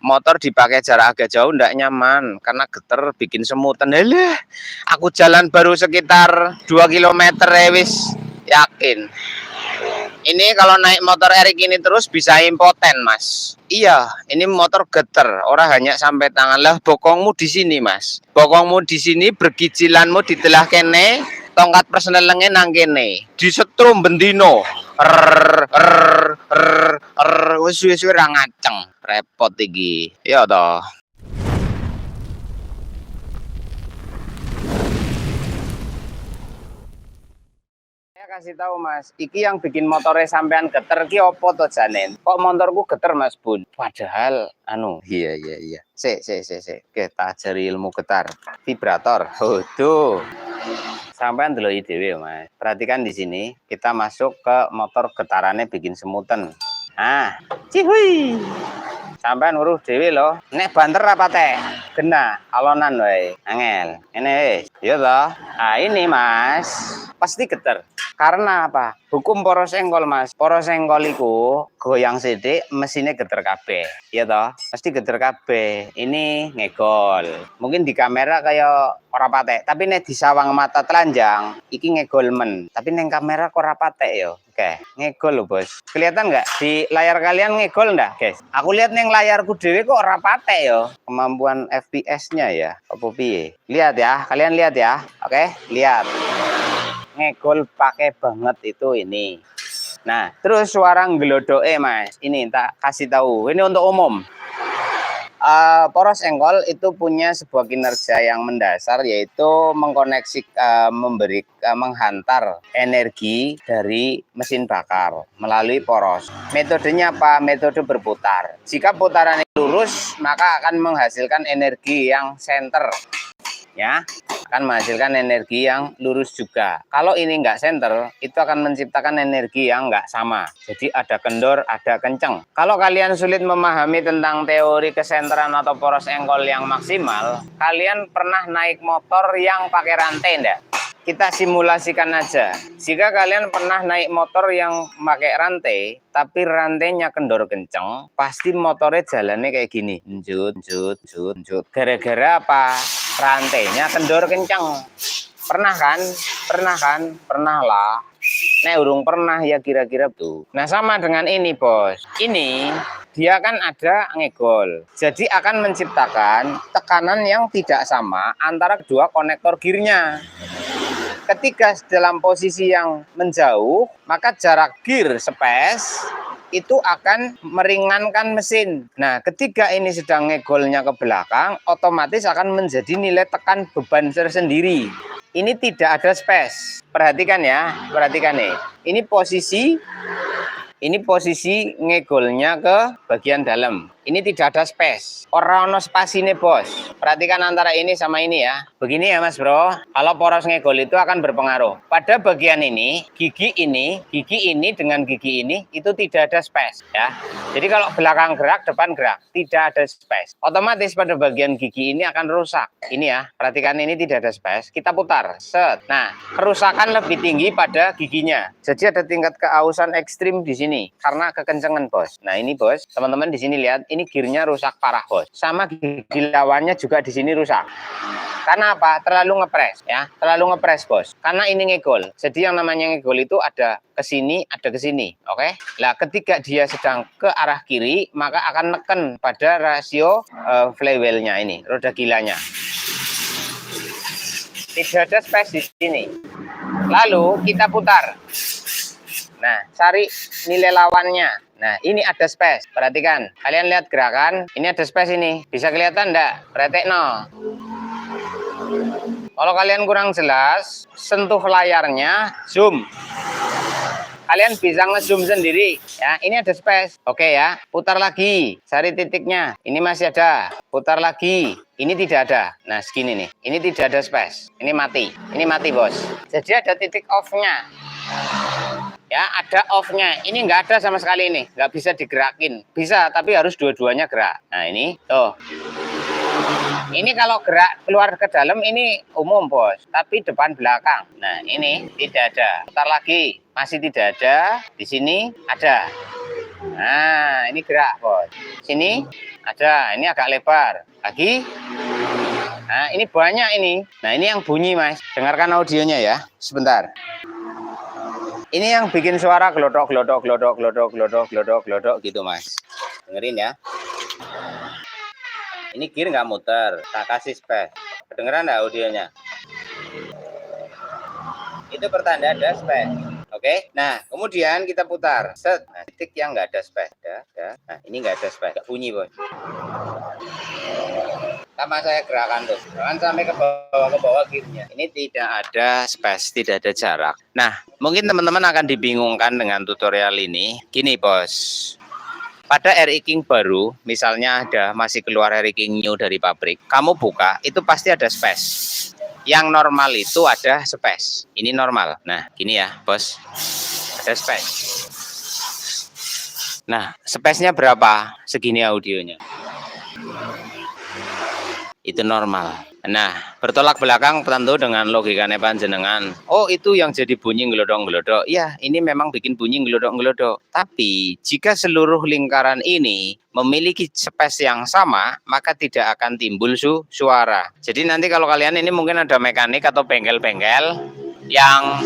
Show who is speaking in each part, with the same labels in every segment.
Speaker 1: motor dipakai jarak agak jauh ndak nyaman karena geter bikin semutan. Alah, aku jalan baru sekitar 2 kilometer wis yakin. Ini kalau naik motor Erik ini terus bisa impoten, Mas. Iya, ini motor geter, orang hanya sampai tangan lah. Bokongmu di sini, Mas. Bokongmu di sini, bergijilanmu di telah kene, tongkat persnelenge nang kene. Disetrum bendino. Wis ora ngaceng. Repot iki. Ya toh. Kasih tahu Mas, iki yang bikin motornya sampean geter ki opo to janen? Kok motorku geter Mas Bun? Padahal iya. Kita ajari ilmu getar. Vibrator. Oh, tuh. Sampean delok dhewe Mas. Perhatikan di sini, kita masuk ke motor getarannya bikin semuten. Nah, cihui. Sampean uruh dhewe lho. Nek banter apa teh? Kena alonan wae. Angel. Ini wis. Iya toh? Nah, ini Mas, pasti geter. Karena apa? Hukum poros senggol Mas. Poros senggol iku goyang sithik mesinnya geter kabeh. Iya toh? Pasti geter kabeh. Ini ngegol. Mungkin di kamera kayak ora patek, tapi nek di sawang mata telanjang iki ngegol men. Tapi neng kamera kok ora patek yo. Oke, ngegol lho Bos. Kelihatan nggak di layar kalian ngegol ndak, guys? Aku lihat neng layarku dhewe kok ora patek yo. Kemampuan FPS-nya ya. Apa piye? Lihat ya, kalian lihat ya. Oke, lihat. Ngegol pakai banget itu ini. Nah, terus suara nggelodoke Mas. Ini tak kasih tahu. Ini untuk umum. Poros senggol itu punya sebuah kinerja yang mendasar, yaitu mengkoneksi menghantar energi dari mesin bakar melalui poros. Metodenya apa? Metode berputar. Jika putaran lurus, maka akan menghasilkan energi yang center. Ya, akan menghasilkan energi yang lurus juga. Kalau ini nggak center, itu akan menciptakan energi yang nggak sama. Jadi ada kendor, ada kenceng. Kalau kalian sulit memahami tentang teori kesenteran atau poros senggol yang maksimal, kalian pernah naik motor yang pakai rantai enggak? Kita simulasikan aja. Jika kalian pernah naik motor yang pakai rantai, tapi rantainya kendor kenceng, pasti motornya jalannya kayak gini. Njut. Gara-gara apa? Rantainya kendor kenceng. Pernah kan? Pernah lah. Nek urung pernah ya kira-kira tuh. Nah, sama dengan ini, Bos. Ini dia kan ada ngegol. Jadi akan menciptakan tekanan yang tidak sama antara kedua konektor gearnya. Ketika dalam posisi yang menjauh, maka jarak gear space itu akan meringankan mesin. Nah, ketika ini sedang ngegolnya ke belakang, otomatis akan menjadi nilai tekan beban tersendiri. Ini tidak ada space. Perhatikan ya, perhatikan nih. Ini posisi ngegolnya ke bagian dalam. Ini tidak ada space. Orang no spasine Bos. Perhatikan antara ini sama ini ya. Begini ya Mas Bro. Kalau poros ngegol itu akan berpengaruh. Pada bagian ini, gigi ini dengan gigi ini itu tidak ada space ya. Jadi kalau belakang gerak, depan gerak, tidak ada space. Otomatis pada bagian gigi ini akan rusak. Ini ya. Perhatikan ini tidak ada space. Kita putar. Set. Nah, kerusakan lebih tinggi pada giginya. Jadi ada tingkat keausan ekstrim di sini karena kekencengan Bos. Nah, ini Bos, teman-teman di sini lihat. Ini gearnya rusak parah Bos. Sama gigi lawannya juga di sini rusak. Karena apa? Terlalu ngepres ya. Terlalu ngepres Bos. Karena ini ngegol. Jadi yang namanya ngegol itu ada ke sini, ada ke sini. Oke? Lah ketika dia sedang ke arah kiri, maka akan neken pada rasio flywheel-nya ini, roda gilanya. Tidak ada space di sini. Lalu kita putar. Nah, cari nilai lawannya. Nah, ini ada space. Perhatikan. Kalian lihat gerakan. Ini ada space ini. Bisa kelihatan enggak? Perhatiin no. Kalau kalian kurang jelas, sentuh layarnya, zoom. Kalian bisa nge-zoom sendiri. Ya, ini ada space. Oke ya. Putar lagi. Cari titiknya. Ini masih ada. Putar lagi. Ini tidak ada. Nah, segini nih. Ini tidak ada space. Ini mati. Ini mati, Bos. Jadi ada titik off-nya. Ya, ada off-nya. Ini nggak ada sama sekali ini. Nggak bisa digerakin. Bisa, tapi harus dua-duanya gerak. Nah, ini. Tuh. Ini kalau gerak keluar ke dalam, ini umum, Bos. Tapi depan belakang. Nah, ini tidak ada. Putar lagi. Masih tidak ada. Di sini ada. Nah, ini gerak, Bos. Sini ada, ini agak lebar. Lagi. Nah, ini banyak ini. Nah, ini yang bunyi, Mas. Dengarkan audionya ya. Sebentar. Ini yang bikin suara glodok, glodok, glodok, glodok, glodok, glodok, glodok gitu, Mas. Dengerin ya. Ini gear nggak muter. Tak kasih space. Kedengeran nggak audionya? Itu pertanda ada space. Oke, nah kemudian kita putar. Set, nah, titik yang nggak ada space. Nah, ini nggak ada space, nggak bunyi, Bos. Sama saya gerakan tuh, jangan sampai ke bawah gearnya. Ini tidak ada space, tidak ada jarak. Nah, mungkin teman-teman akan dibingungkan dengan tutorial ini. Gini, Bos. Pada RI King baru, misalnya ada masih keluar RI King new dari pabrik, kamu buka, itu pasti ada space. Yang normal itu ada space. Ini normal. Nah, gini ya, Bos. Ada space. Nah, space-nya berapa? Segini audionya. Itu normal. Nah, bertolak belakang tentu dengan logikanya panjenengan. Oh, itu yang jadi bunyi ngelodok-ngelodok. Ya, ini memang bikin bunyi ngelodok-ngelodok. Tapi, jika seluruh lingkaran ini memiliki space yang sama, maka tidak akan timbul suara. Jadi nanti kalau kalian ini mungkin ada mekanik atau bengkel-bengkel yang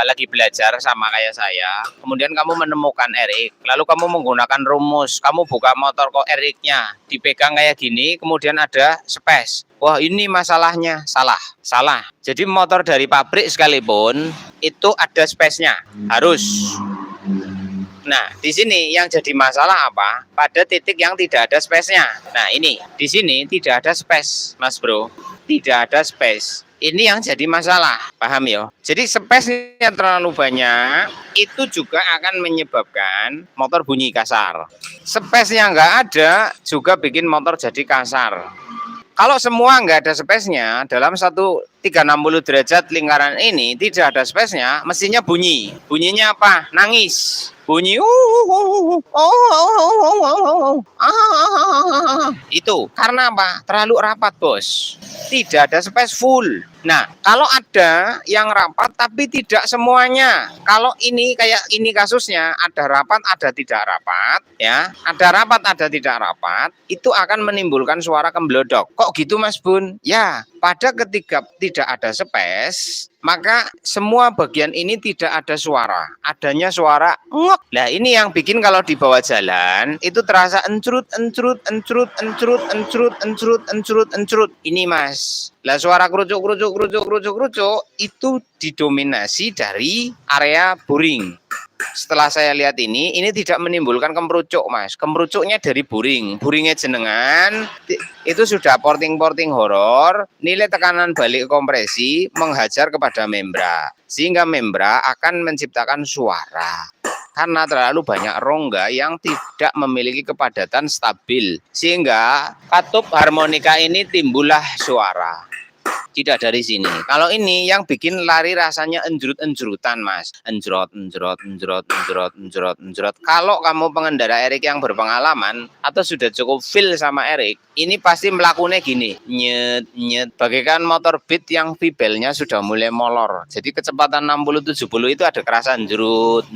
Speaker 1: lagi belajar sama kayak saya, kemudian kamu menemukan RX, lalu kamu menggunakan rumus, kamu buka motor kok RX-nya dipegang kayak gini, kemudian ada space. Wah, ini masalahnya. Salah. Jadi motor dari pabrik sekalipun itu ada space-nya, harus. Nah, di sini yang jadi masalah apa? Pada titik yang tidak ada space-nya. Nah, ini di sini tidak ada space, Mas Bro. Tidak ada space. Ini yang jadi masalah, paham ya? Jadi space-nya terlalu banyak, itu juga akan menyebabkan motor bunyi kasar. Space-nya nggak ada, juga bikin motor jadi kasar. Kalau semua nggak ada space-nya, dalam satu 360 derajat lingkaran ini tidak ada space-nya, mestinya bunyi. Bunyinya apa? Nangis. Bunyi itu karena apa? Terlalu rapat, Bos. Tidak ada space full. Nah, kalau ada yang rapat tapi tidak semuanya. Kalau ini kayak ini kasusnya, ada rapat, ada tidak rapat, ya. Ada rapat, ada tidak rapat, itu akan menimbulkan suara kemblodok. Kok gitu, Mas Bun? Ya, pada ketika tidak ada space, maka semua bagian ini tidak ada suara. Adanya suara ngok. Nah, ini yang bikin kalau di bawah jalan itu terasa encrut. Ini, Mas. Lah suara kerucuk itu didominasi dari area boring. Setelah saya lihat ini tidak menimbulkan kemerucuk, Mas. Kemerucuknya dari boring. Boringnya jenengan itu sudah porting horor, nilai tekanan balik kompresi menghajar kepada membra. Sehingga membra akan menciptakan suara. Karena terlalu banyak rongga yang tidak memiliki kepadatan stabil. Sehingga katup harmonika ini timbullah suara. Tidak dari sini. Kalau ini yang bikin lari rasanya enjrut-enjrutan, Mas. Enjrot. Kalau kamu pengendara RX yang berpengalaman atau sudah cukup feel sama RX, ini pasti melakukannya gini, nyet. Bagaikan motor Beat yang V-belnya sudah mulai molor. Jadi kecepatan 60-70 itu ada kerasa enjrut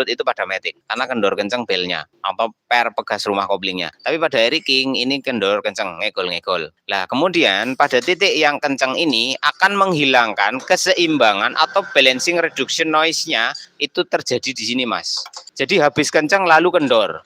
Speaker 1: itu pada matic. Karena kendor kenceng belnya atau per pegas rumah koplingnya. Tapi pada RX King ini kendor kenceng, ngegol. Lah, kemudian pada titik yang kencang ini akan menghilangkan keseimbangan atau balancing reduction noise-nya itu terjadi di sini, Mas. Jadi habis kencang lalu kendor.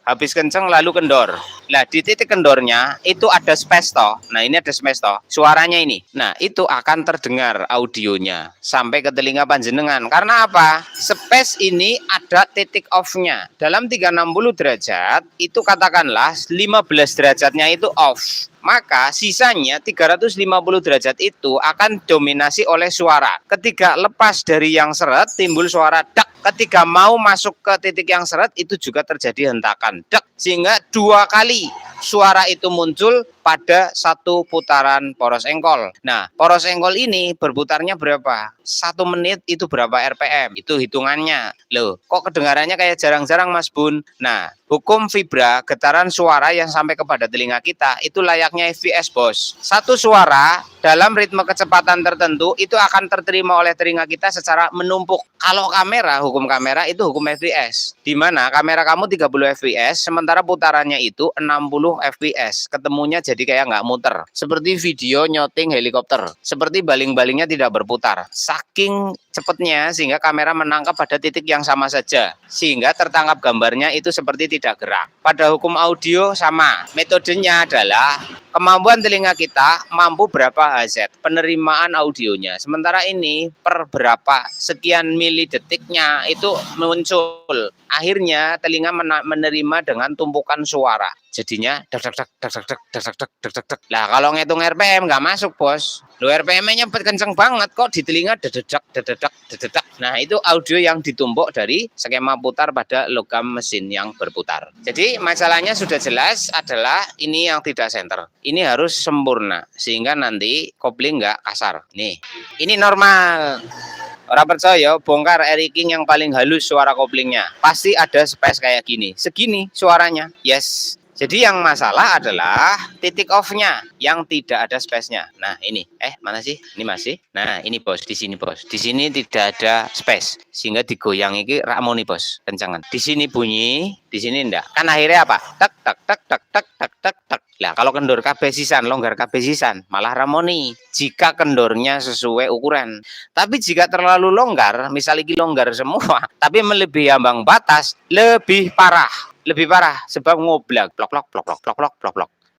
Speaker 1: Nah, di titik kendornya itu ada space toh. Nah, ini ada space toh. Suaranya ini. Nah, itu akan terdengar audionya sampai ke telinga panjenengan. Karena apa? Space ini ada titik off-nya. Dalam 360 derajat itu katakanlah 15 derajatnya itu off. Maka sisanya 350 derajat itu akan dominasi oleh suara. Ketika lepas dari yang seret timbul suara dak. Ketika mau masuk ke titik yang seret itu juga terjadi hentakan dak. Sehingga 2 kali suara itu muncul pada satu putaran poros engkol. Nah, poros engkol ini berputarnya berapa? 1 menit itu berapa RPM? Itu hitungannya. Loh, kok kedengarannya kayak jarang-jarang Mas Bun? Nah, hukum vibra, getaran suara yang sampai kepada telinga kita itu layaknya FVS, Bos. Satu suara dalam ritme kecepatan tertentu itu akan terterima oleh telinga kita secara menumpuk. Kalau kamera, hukum kamera itu hukum fps, di mana kamera kamu 30 fps, sementara putarannya itu 60 fps. Ketemunya jadi kayak nggak muter. Seperti video nyoting helikopter. Seperti baling-balingnya tidak berputar. Saking cepatnya sehingga kamera menangkap pada titik yang sama saja. Sehingga tertangkap gambarnya itu seperti tidak gerak. Pada hukum audio sama. Metodenya adalah kemampuan telinga kita mampu berapa Hz penerimaan audionya. Sementara ini per berapa sekian milidetiknya itu muncul. Akhirnya telinga menerima dengan tumpukan suara. Jadinya dak dak dak dak dak dak dak dak dak dak. Lah kalau ngitung RPM nggak masuk, Bos. Lo RPM-nya kenceng banget kok di telinga dededak dededak dededak. Nah, itu audio yang ditumpuk dari skema putar pada logam mesin yang berputar. Jadi masalahnya sudah jelas adalah ini yang tidak center. Ini harus sempurna sehingga nanti kopling nggak kasar. Nih, ini normal. Orang percaya, bongkar Eric King yang paling halus suara koplingnya. Pasti ada space kayak gini. Segini suaranya. Yes. Jadi yang masalah adalah titik off-nya yang tidak ada space-nya. Nah, ini. Mana sih? Ini masih. Nah, ini Bos, di sini Bos. Di sini tidak ada space. Sehingga digoyang iki ramoni Bos, kencangan. Di sini bunyi, di sini enggak. Kan akhirnya apa? Tak tak tak tak tak tak tak tak. Nah, kalau kendor kabeh sisan, longgar kabeh sisan, malah ramoni. Jika kendornya sesuai ukuran. Tapi jika terlalu longgar, misalnya longgar semua, tapi melebihi ambang batas, lebih parah. Lebih parah sebab ngoblak plok plok plok plok plok plok plok plok.